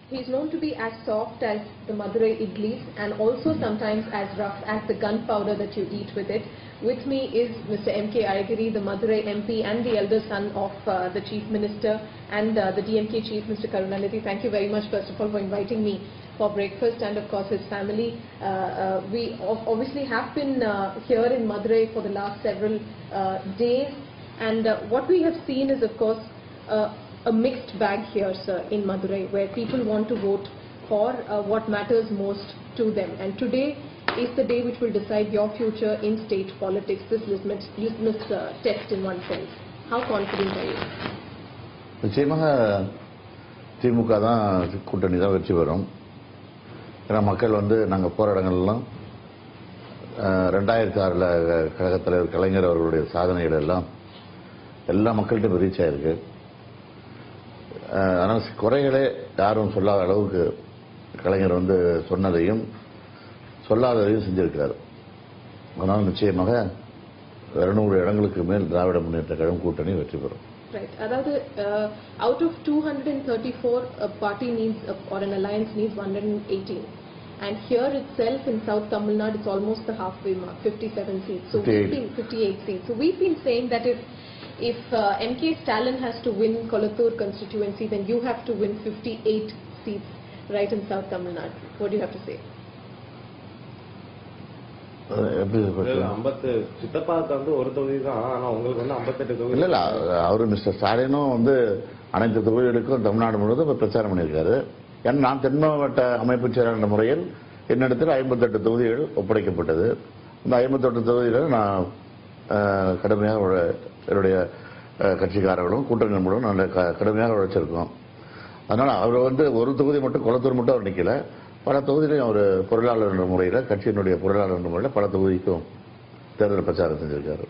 He is known to be as soft as the Madurai idlis and also sometimes as rough as the gunpowder that you eat with it. With me is Mr. M.K. Aiyagiri, the Madurai MP and the elder son of the Chief Minister and the DMK Chief, Mr. Karunanidhi. Thank you very much, first of all, for inviting me for breakfast and, of course, his family. We obviously have been here in Madurai for the last several days, and what we have seen is, of course, a mixed bag here, sir, in Madurai, where people want to vote for what matters most to them. And today is the day which will decide your future in state politics, this litmus test in one sense. How confident are you? நிச்சயமாக திமுக தான் கூட்டணி தான் வெற்றி பெறும். ஏன்னா மக்கள் நாங்கள் போகிற இடங்கள்லாம் 2006 கழகத் தலைவர் கலைஞர் அவர்களுடைய சாதனைகள் எல்லாம் எல்லா மக்கள்கிட்டும் ரீச் ஆயிருக்கு. ஆனால் குறைகளே யாரும் சொல்லாத அளவுக்கு கலைஞர் சொன்னதையும் சொல்லாததையும் செஞ்சிருக்கிறார். அதனால் நிச்சயமாக 200 இடங்களுக்கு மேல் திராவிட முன்னேற்ற கழகம் கூட்டணி வெற்றி பெறும். Right. Aதாவது out of 234, a party needs or an alliance needs 118. And here itself in South Tamil Nadu, it's almost the halfway mark, 57 seats. So 58 seats. So we've been saying that if M.K. Stalin has to win Kolattur constituency, then you have to win 58 seats right in South Tamil Nadu. What do you have to say? இல்ல அவரு mister ஸ்டாலினும் அனைத்து தொகுதிகளுக்கும் தமிழ்நாடு முழுவதும் பிரச்சாரம் பண்ணியிருக்காரு. ஏன்னா நான் தென் மாவட்ட அமைப்பு செயலாளர் என்ற முறையில் என்னிடத்தில் 58 தொகுதிகள் ஒப்படைக்கப்பட்டது. இந்த 58 தொகுதிகளை நான் கடுமையாக என்னுடைய கட்சிக்காரர்களும் கூட்டணி மூலம் நல்ல கடுமையாக உழைச்சிருக்கோம். அதனால அவர் ஒரு தொகுதி மட்டும் கொளத்தூர் மட்டும் அவர் நிக்கல, பல தொகுதியிலையும் அவர் பொருளாளர் என்ற முறையில் கட்சியினுடைய பொருளாளர் என்ற முறையில் பல தொகுதிக்கும் தேர்தல் பிரச்சாரம் செஞ்சிருக்காரு.